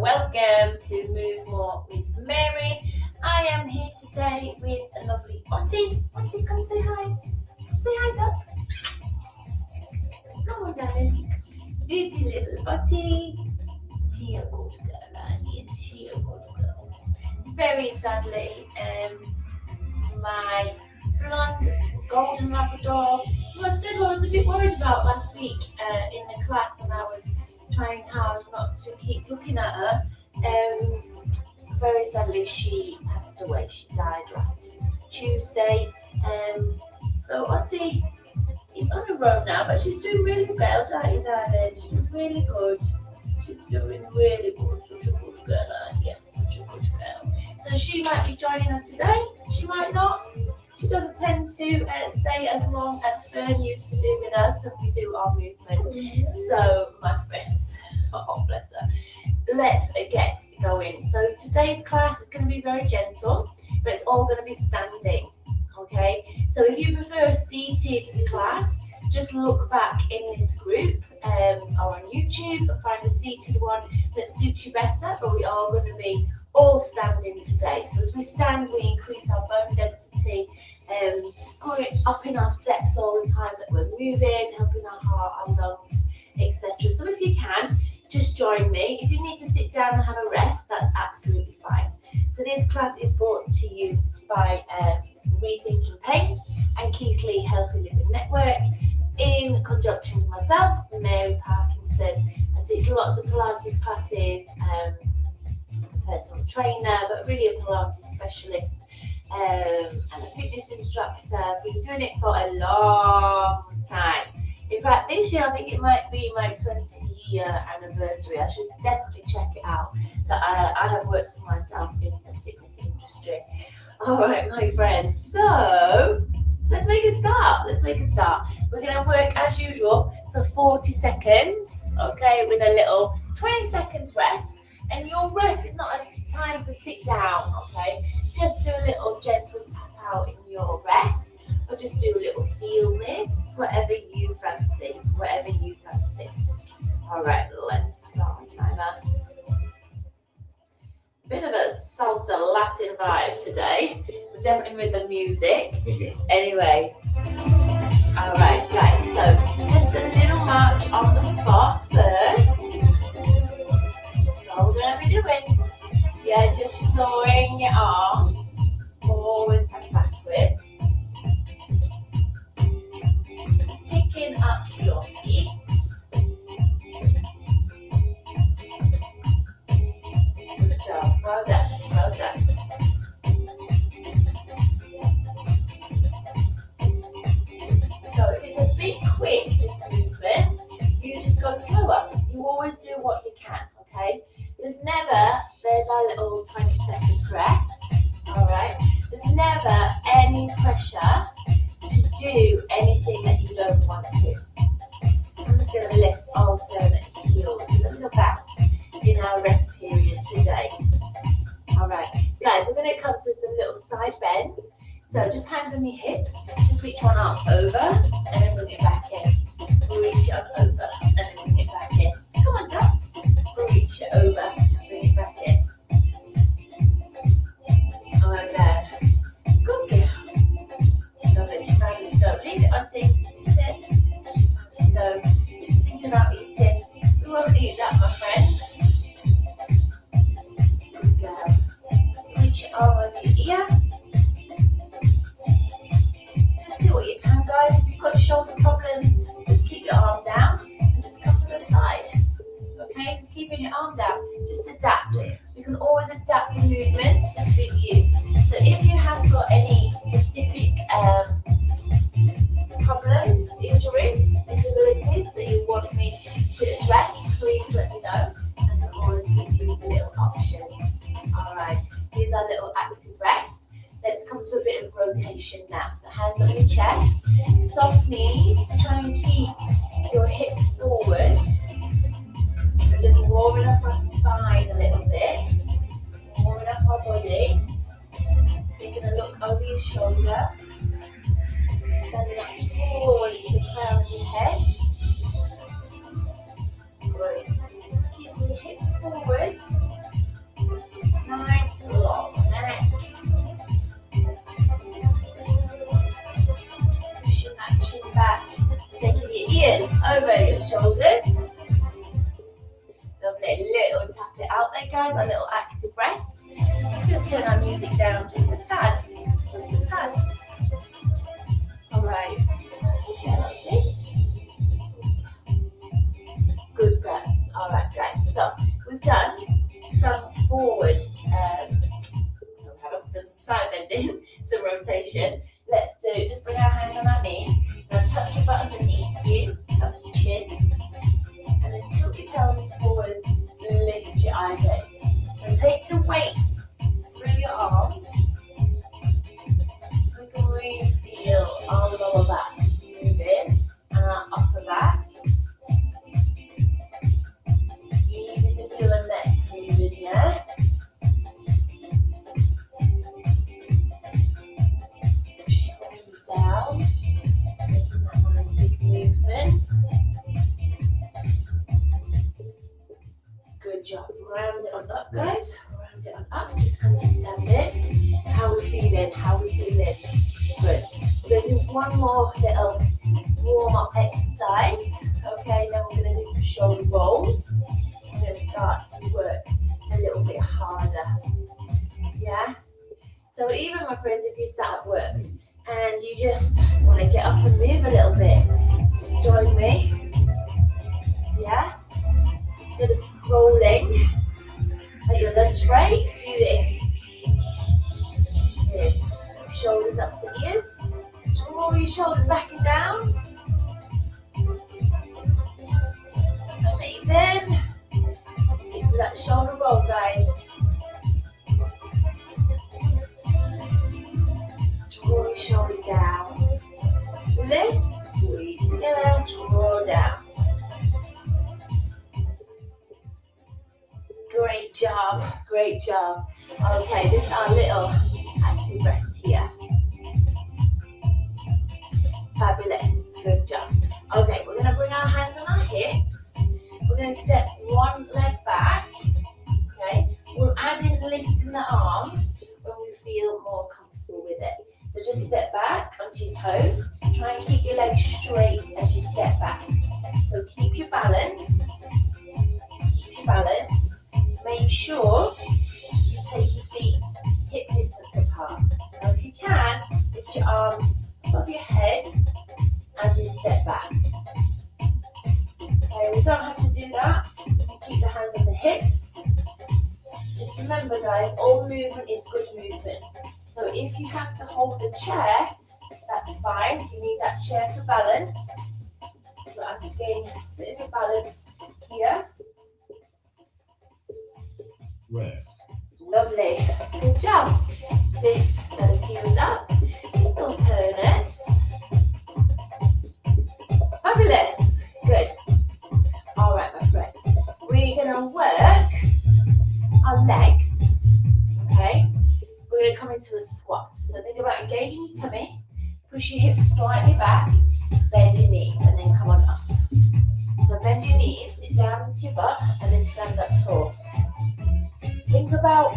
welcome to Move More with Mary. I am here today with a lovely Ottie. Ottie, come say hi. Say hi, Dots. Come on, darling. This is little Ottie. She a good girl, Annie. She a good girl. Very sadly, my blonde golden Labrador, who I said I was a bit worried about last week in the class, and I was trying hard not to keep looking at her. Very sadly, she passed away. She died last Tuesday. So Ottie is on her own now, but she's doing really well, darling. She's doing really good. She's doing really good. Such a good girl, yeah, such a good girl. So she might be joining us today. She might not. She doesn't tend to stay as long as Fern used to do with us when we do our movement. So, my friends, oh bless her, let's get going. So today's class is going to be very gentle, but it's all going to be standing, okay? So if you prefer a seated class, just look back in this group or on YouTube and find a seated one that suits you better, but we are going to be all standing today. So as we stand, we increase our bone density, we're upping our steps all the time that we're moving, helping our heart, our lungs, etc. So if you can, just join me. If you need to sit down and have a rest, that's absolutely fine. So this class is brought to you by Rethinking Pain and Keith Lee Healthy Living Network in conjunction with myself, Mary Parkinson. I teach lots of Pilates classes, personal trainer, but really a Pilates specialist and a fitness instructor. I've been doing it for a long time. In fact, this year I think it might be my 20-year anniversary. I should definitely check it out. That I have worked for myself in the fitness industry. All right, my friends. So let's make a start. We're going to work as usual for 40 seconds, okay, with a little 20 seconds rest. And your rest is not a time to sit down, okay? Just do a little gentle tap out in your rest, or just do a little heel lifts, whatever you fancy. All right, let's start my timer. Bit of a salsa Latin vibe today. We're definitely with the music. Anyway, all right, guys. So just a little march on the spot first. So we're gonna be doing, just soaring your arms forwards and backwards. Picking up your feet. Good job. Well done. So if it's a bit quick, this movement, you just go slower. You always do what you can, okay? There's our little 20 seconds rest, all right? There's never any pressure to do anything that you don't want to. I'm just going to lift alternate heels, a little bounce in our rest period today. All right, guys, we're going to come to some little side bends. So just hands on your hips, just reach one arm over and then bring it back in. Reach it on over and then bring it back in. Come on, Dots. Reach it over and bring it back in. All right, there. Good girl. Lovely. Just found a stone. Leave it, Auntie. Just found a stone. Just thinking about eating. We won't eat that, my friends. Good girl. Reach your arm over your ear. shoulders. Lovely, little tap it out there guys, a little active rest. Just going to turn our music down just a tad, just a tad. Alright, okay, lovely. Good breath. Alright guys, so we've done some forward, we haven't done some side bending, some rotation. Let's do, just bring our hands on our knees. Now tuck your butt underneath you, tuck your chin, and then tilt your pelvis forward, lift your eyelids. So take the weight through your arms, so we can really feel our lower back move in and our upper back. Easy to feel the neck move in, yeah? Shoulders down, making that nice big movement. Good job. Round it on up, guys. Round it on up. Just come to standing. How we feeling? How we feeling? Good. We're going to do one more little warm-up exercise. Okay, then we're going to do some shoulder rolls. We're going to start to work a little bit harder. Yeah? So even, my friends, if you sat at work and you just want to get up and move a little bit, just join me. Yeah? Instead of scrolling at your lunch break, do this. Good. Shoulders up to ears. Draw your shoulders back and down. Amazing. Stick with that shoulder roll, guys. Draw your shoulders down. Lift, squeeze together, draw down. Great job, great job. Okay, this is our little active rest here. Fabulous, good job. Okay, we're going to bring our hands on our hips. We're going to step one leg back. Okay, we'll add in lifting the arms when we feel more comfortable with it. So just step back onto your toes. Try and keep your legs straight as you step back. So keep your balance. Keep your balance. Make sure you take your feet hip distance apart. Now if you can, lift your arms above your head as you step back. Okay, we don't have to do that. You can keep the hands on the hips. Just remember guys, all movement is good movement. So if you have to hold the chair, that's fine. You need that chair for balance. So asking a bit of balance here. Rest. Lovely. Good job. Lift those heels up. Just alternate. Fabulous. Good. All right, my friends. We're going to work our legs. Okay. We're going to come into a squat. So think about engaging your tummy. Push your hips slightly back. Bend your knees and then come on up. So bend your knees, sit down into your butt and then stand up tall. Think about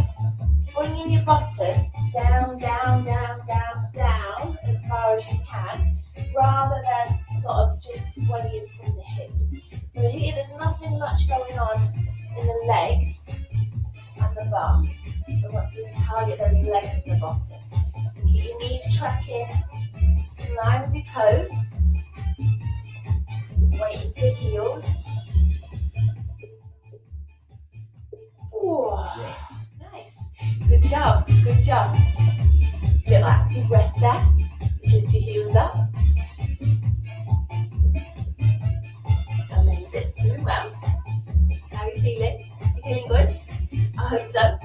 bringing your bottom down, down, down, down, down as far as you can, rather than sort of just swaying from the hips. So here there's nothing much going on in the legs and the bum. We want to target those legs and the bottom. So keep your knees tracking in line with your toes. Weight into the heels. Oh, nice. Good job, good job. Little active rest there. Just lift your heels up. Amazing. Doing well. How are you feeling? You feeling good? I hope so.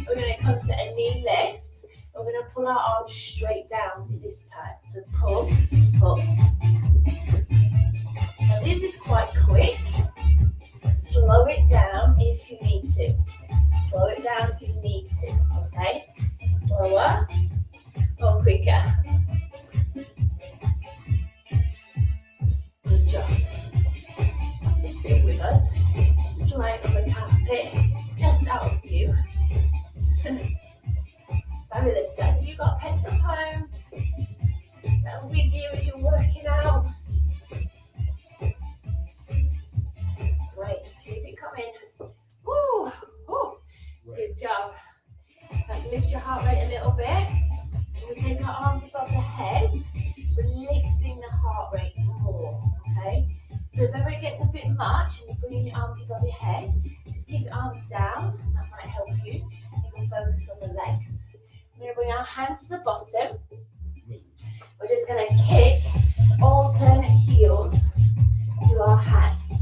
We're going to come to a knee lift. We're going to pull our arms straight down this time. So pull, pull. Now this is quite quick. Slow it down if you need to. Slow it down if you need to, okay? Slower or quicker. Good job. Just stick with us. Just lying on the carpet, just out of view. Fabulous, guys. Have you got pets at home that are with you as you're working out? much and you're bringing your arms above your head, just keep your arms down. That might help you. You can focus on the legs. We're going to bring our hands to the bottom. We're just going to kick alternate heels to our hands.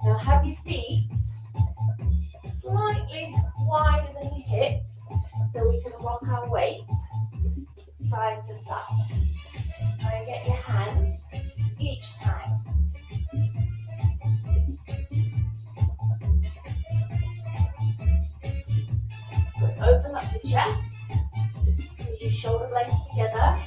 Now have your feet slightly wider than your hips so we can rock our weight side to side. Try and get your hands each time. Good. Open up the chest. Squeeze your shoulder blades together.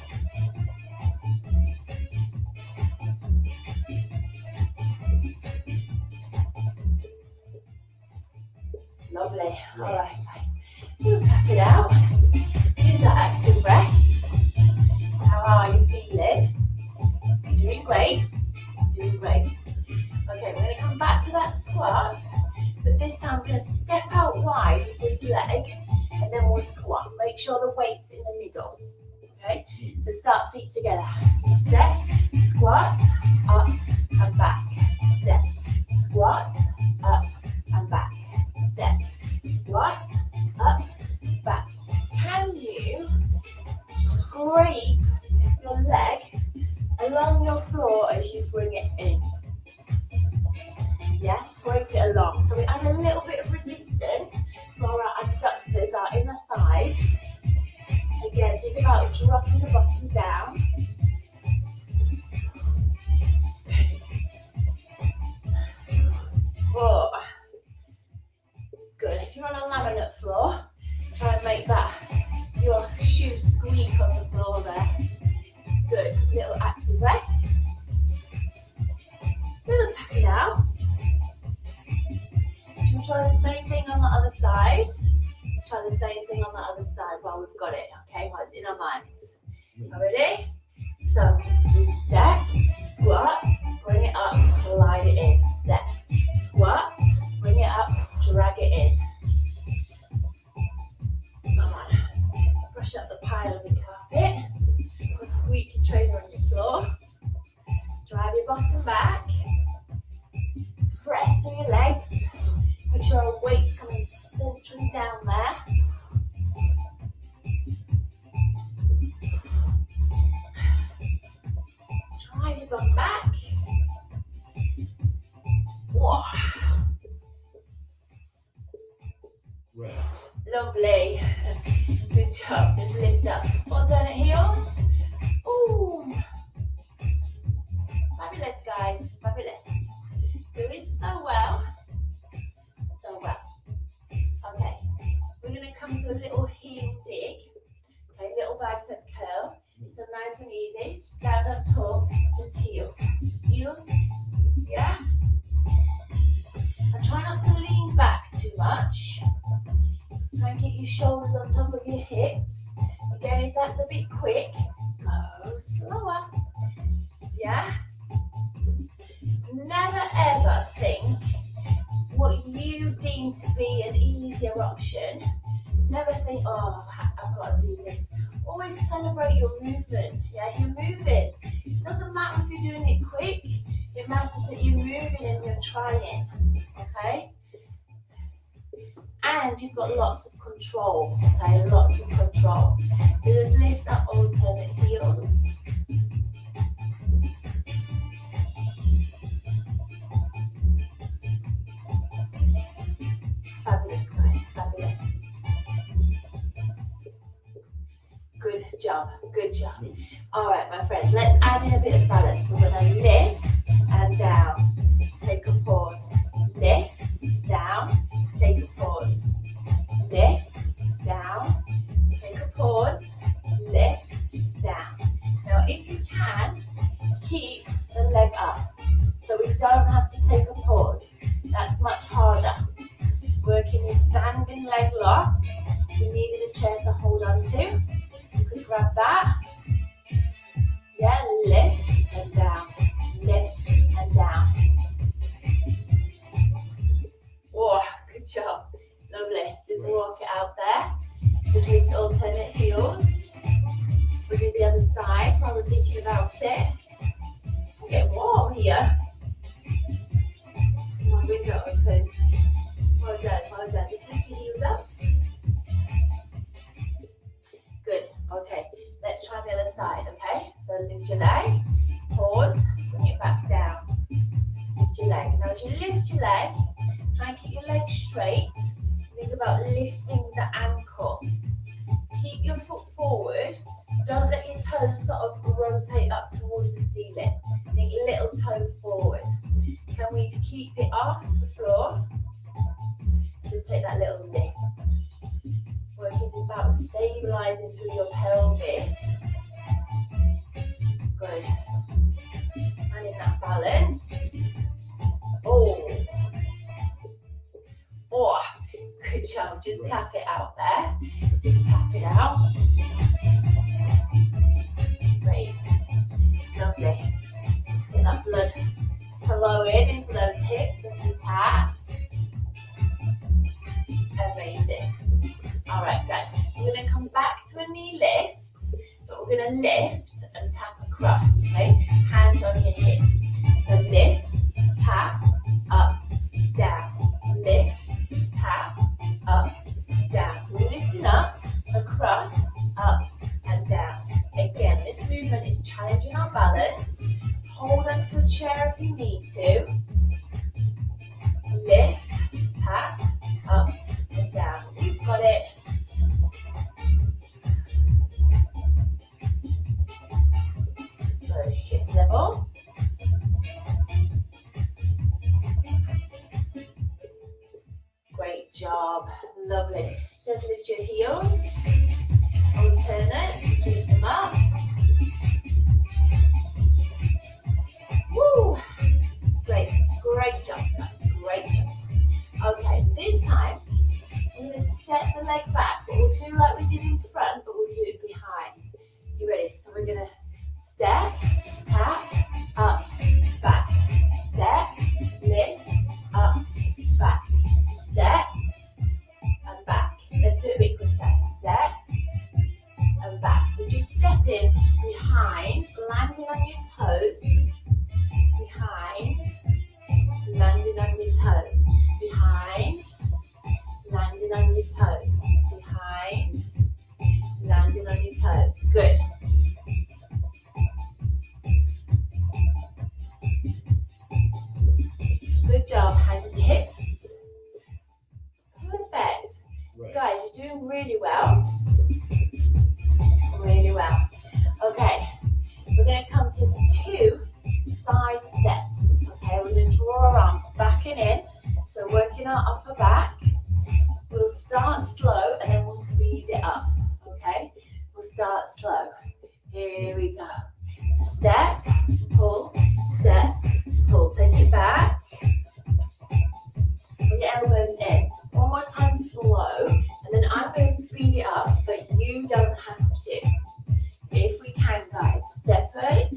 Lovely. All right, guys. We'll tap it out. Use that active rest. How are you feeling? You're doing great. You're doing great. Okay, we're going to come back to that squat, but this time we're going to step out wide with this leg, and then we'll squat. Make sure the weight's in the middle. Okay, so start feet together. Just step, squat, up and back. Step, squat, up and back. Step, squat, up, back. Can you scrape your leg along your floor as you bring it in? Yes, scrape it along. So we add a little bit of resistance for our adductors, our inner thighs. Again, think about dropping the bottom down. Whoa. Good. If you're on a laminate floor, try and make that your shoe squeak on the floor there. Good. Little active rest. Little tap it out. Should we try the same thing on the other side? Try the same thing on the other side while we've got it, okay? While it's in our minds. Are we ready? So, we step, squat, bring it up, slide it in. Step, squat, bring it up, drag it in. Come on. Brush up the pile of the carpet. Put a squeaky trainer on your floor. Drive your bottom back. Press through your legs. Make sure our weight's coming centrally down there. Drive your bum back. Whoa. Lovely. Good job. Just lift up. Alternate heels. Ooh. Fabulous, guys. Fabulous. Doing so well. So well. Okay. We're going to come to a little heel dig. Okay, little bicep curl. So nice and easy. Stand up tall. Just heels. Heels. Yeah. And try not to lean back too much. Try and keep your shoulders on top of your hips. Again, if that's a bit quick, go slower. Yeah? Never ever think what you deem to be an easier option. Never think, oh, I've got to do this. Always celebrate your movement. Yeah, you're moving. It doesn't matter if you're doing it quick. It matters that you're moving and you're trying. Okay? And you've got lots of control, okay, lots of control. So just lift up alternate heels. Fabulous, guys, fabulous. Good job, good job. All right, my friends, let's add in a bit of balance. So we're going to lift and down. Take a pause. Lift, down. Take a pause. Lift, down. Take a pause. Lift, down. Now, if you can, keep the leg up. So we don't have to take a pause. That's much harder. Working your standing leg locks. If you needed a chair to hold on to, you could grab that. Yeah, lift and down. Lift and down. open. Well done, well done. Just lift your heels up. Good, okay. Let's try the other side, okay? So lift your leg, pause, bring it back down. Lift your leg. Now as you lift your leg, try and keep your leg straight. Think about lifting the ankle. Keep your foot forward. Don't let your toes sort of rotate up towards the ceiling. Think your little toe forward. Can we keep it off the floor? Just take that little lift. Working about stabilizing through your pelvis. Good. And in that balance. Oh. Oh. Good job. Just tap it out there. Just tap it out. Great. Lovely. Get that blood flowing into those hips as we tap. Amazing. Alright guys, we're going to come back to a knee lift, but we're going to lift and tap across, okay? Hands on your hips. So lift, tap, up, down. Lift, tap, up, down. So we're lifting up, across, up and down. Again, this movement is challenging our balance. Hold onto a chair if you need to. Lift, tap, up and down. You've got it. Good, hips level. Great job, lovely. Just lift your heels, alternate, just lift them up. Woo! Great, great job, guys, great job. Okay, this time, we're going to step the leg back, but we'll do like we did in front, but we'll do it behind. You ready? So we're going to step, tap, up, back, step, lift, up, back, step, and back. Let's do it a bit quicker. Step, and back. So just step in behind, landing on your toes, behind, landing on your toes, behind, landing on your toes, behind, landing on your toes. Good. Good job, hands on your hips. Perfect. Right. Guys, you're doing really well. Really well. Okay, we're going to come to 2 side steps. Okay, we're going to draw our arms back and in. So working our upper back. We'll start slow and then we'll speed it up. Okay, we'll start slow. Here we go. So step, pull, take it back. Put your elbows in. One more time slow, and then I'm going to speed it up, but you don't have to. If we can, guys, step it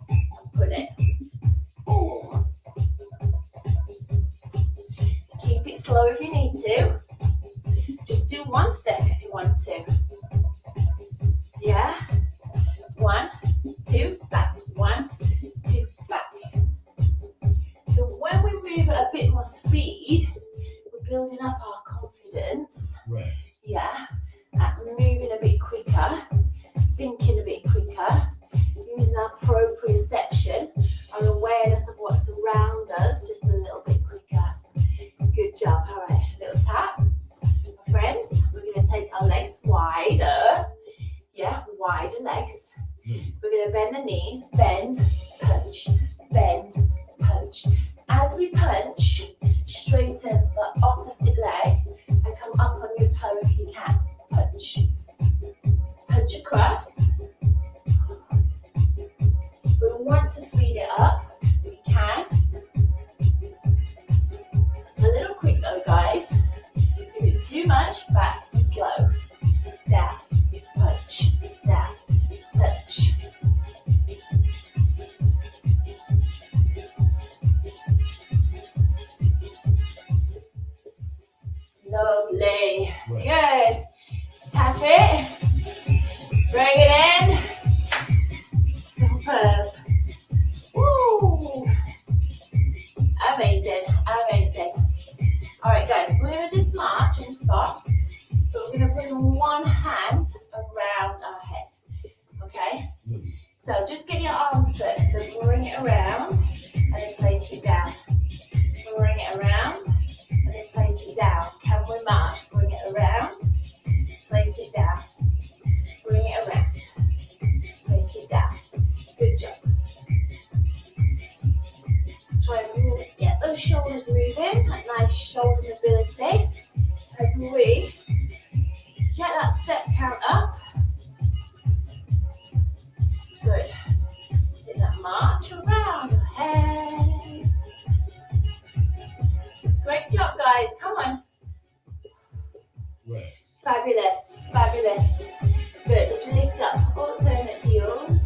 and pull it. Ooh. Keep it slow if you need to. Just do 1 step if you want to. Yeah? 1, 2, back. 1, 2, back. So when we move at a bit more speed, we're building up our confidence. Right. Yeah. At moving a bit quicker, thinking a bit quicker, using our proprioception, our awareness of what's around us just a little bit quicker. Good job. All right, a little tap. My friends, we're going to take our legs wider. Yeah, wider legs. We're going to bend the knees, bend, punch, bend, punch. As we punch, straighten the opposite leg and come up on your toe if you can. Punch. Punch across. We want to speed it up. We can. It's a little quick though, guys. If it's too much, back to slow. Down, punch, down, punch. Lovely. Good. Tap it. Bring it in. Superb. Woo. Amazing. Amazing. one hand around our head. Okay? So just get your arms first. So bring it around and then place it down. Bring it around and then place it down. Can we march? Bring it around, place it down. Bring it around, place it down. Good job. Try and get those shoulders moving, that nice shoulder mobility as we get that step count up. Good. Take that march around your head. Great job, guys. Come on. Fabulous, fabulous. Good. Just lift up, alternate heels.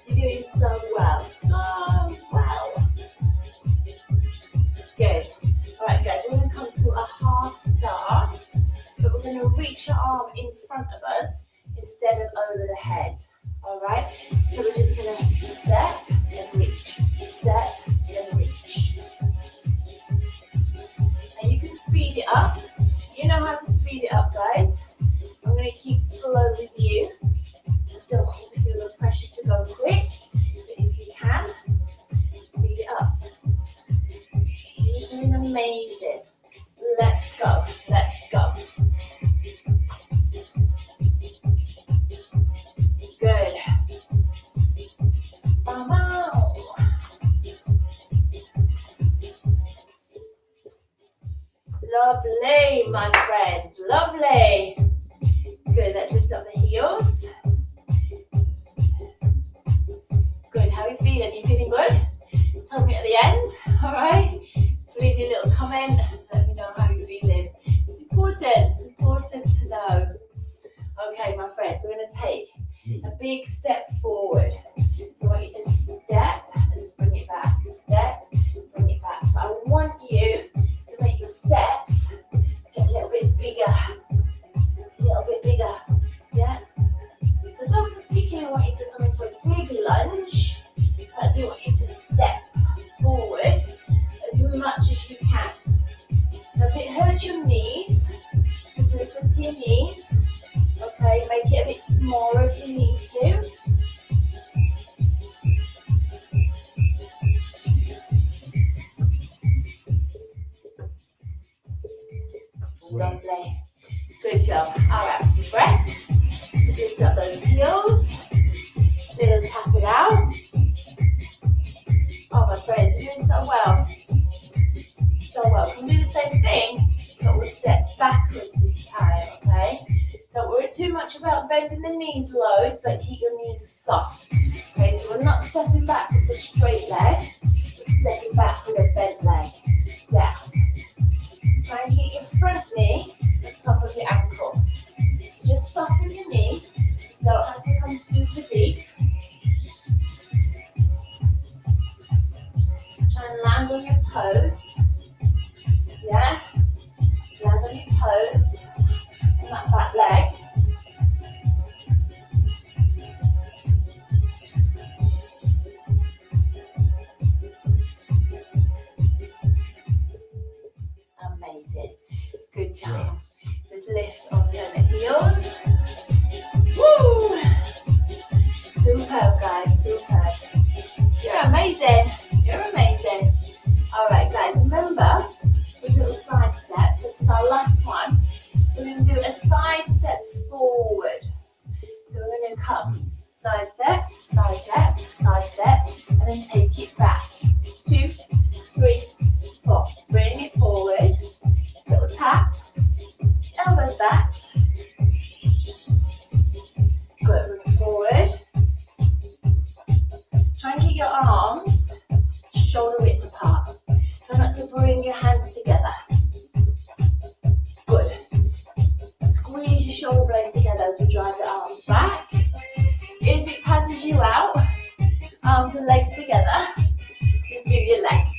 You're doing so well, so well. Good. All right, guys. We're going to come to a half star, but we're going to reach your arm in front of us instead of over the head. All right. So we're just going to step and reach, step and reach. And you can speed it up. You know how to speed it up, guys. I'm going to keep slow with you. I don't want you to feel the pressure to go quick, but if you can, speed it up. You're doing amazing. Let's go. Let's go. Good. Wow. Lovely, my friends. Lovely. Good. Let's lift up the heels. Good. How are you feeling? You feeling good? Tell me at the end. All right. Leave me a little comment. Let me know how you're feeling. It's important. It's important to know. Okay, my friends. We're going to take a big step forward. So I want you to step and just bring it back. Step, bring it back. But I want you to make your steps get a little bit bigger. A little bit bigger. Yeah? So don't particularly want you to come into a big lunge. I do want you to step forward as much as you can. Now if it hurts your knees, just listen to your knees. Okay, make it a bit smaller if you need to. Lovely. Good job. Alright, some rest. Just lift up those heels. Little tap it out. Oh my friends, you're doing so well. So well. We'll do the same thing, but we'll step backwards this time, okay? Don't worry too much about bending the knees loads, but keep your knees soft. Okay, so we're not stepping back with a straight leg, we're stepping back with a bent leg. Down. Try and keep your front knee on top of your ankle. Just soften your knee. You don't have to come super deep. Try and land on your toes. Yeah? Land on your toes. And that back leg. Amazing. Good job. Just lift alternate heels. Woo! Superb, guys. Superb. You're amazing. You're amazing. All right, guys. Remember with little side steps. This is our last one. We're going to do a side step forward. So we're going to come side step, side step, side step, and then take it back. 2, 3, 4. Bring it forward. Little tap. Elbows back. Good. Bring it forward. Try and keep your arms shoulder width apart. Try not to bring your hands together. Good. Squeeze your shoulder blades together as we drive the arms back. If it passes you out, arms and legs together, just do your legs.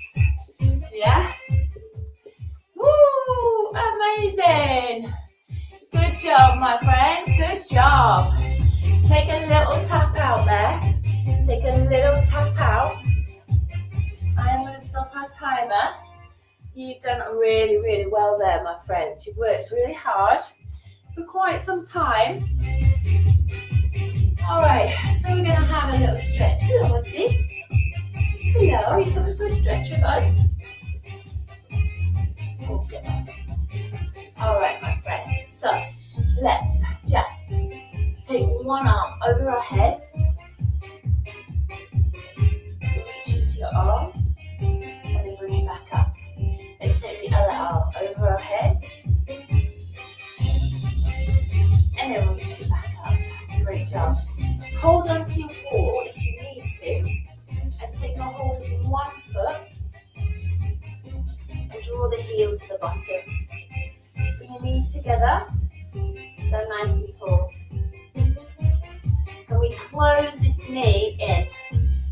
Yeah? Woo! Amazing! Good job, my friends. Good job. Take a little tap out there. Take a little tap out. I am going to stop our timer. You've done really, really well there, my friends. You've worked really hard. for quite some time. All right, so we're going to have a little stretch. Hello, Auntie. Hello, are you coming for a stretch with us? Okay. All right, my friends. So let's just take one arm over our head. Reach into your arm and then bring it back up. Let's take the other arm over our heads and then reach it back up. Great job. Hold on to your wall if you need to, and take a hold of one foot and draw the heel to the bottom. Bring your knees together, stand nice and tall. Can we close this knee in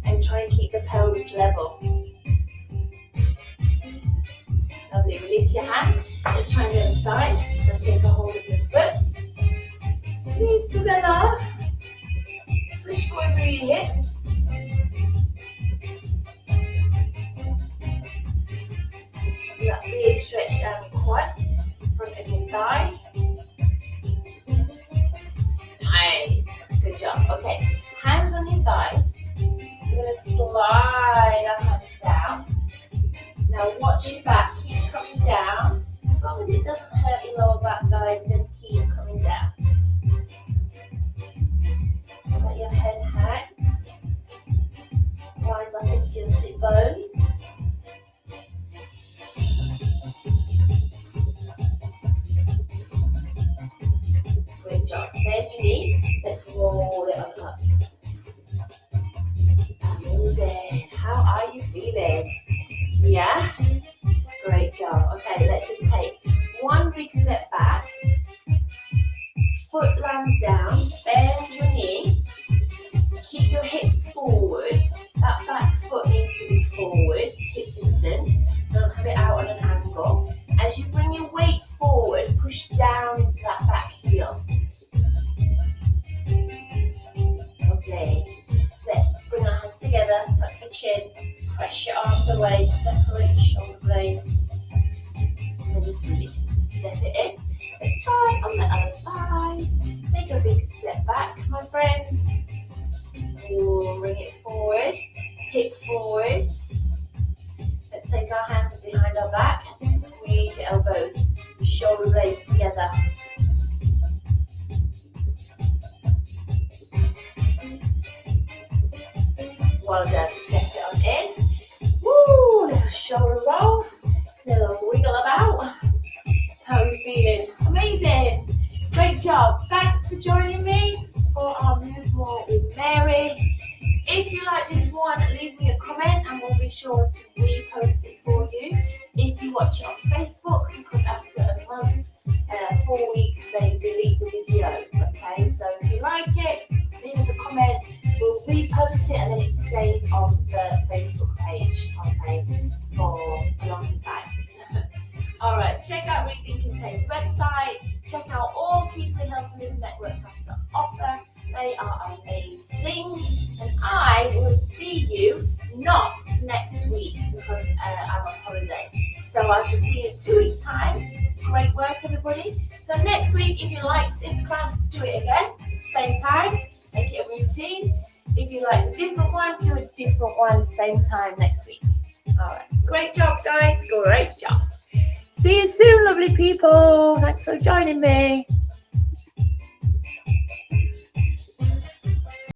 and try and keep the pelvis level? Lovely, release your hand. Let's try the other side. So take a hold of your foot. Knees together. Push forward through your hips. That big stretch down your quads, front of your thigh. Nice, good job. Okay, hands on your thighs. We're going to slide our hands down. Now watch your back, keep coming down. As long as it doesn't hurt your lower back thigh, just keep coming down. Let your head hang. Rise up into your sit bones. Great job. Bend your knee. Let's roll it up. Amazing. How are you feeling? Yeah? Great job. Okay, let's just take one big step back. Foot lands down. Bend your knee. Keep your hips forwards. That back foot needs to be forwards, hip distance. Don't have it out on an angle. As you bring your weight forward, push down into that back heel. Okay. Let's bring our hands together, tuck your chin, press your arms away, separate your shoulder blades, and then just release. Step it in. Let's try on the other side. Take a big step back, my friends. Bring it forward, hip forwards. Let's take our hands behind our back and squeeze your elbows, your shoulder blades together. Well done, step it on in. Woo, little shoulder roll, little wiggle about. How are you feeling? Amazing, great job. Thanks for joining me for our Move More with Mary. If you like this one, leave me a comment and we'll be sure to repost it for you. If you watch it on Facebook, because after a month, 4 weeks, they delete the videos, okay? So if you like it, leave us a comment, we'll repost it and then it stays on the Facebook page, okay, for a long time. Alright, check out Rethinking Pain's website, check out all Keeping Health and Living Network have to offer. They are amazing, and I will see you not next week because I'm on holiday. So I shall see you in 2 weeks' time. Great work, everybody. So next week, if you liked this class, do it again. Same time, make it a routine. If you liked a different one, do a different one, same time next week. All right, great job, guys. Great job. See you soon, lovely people. Thanks for joining me.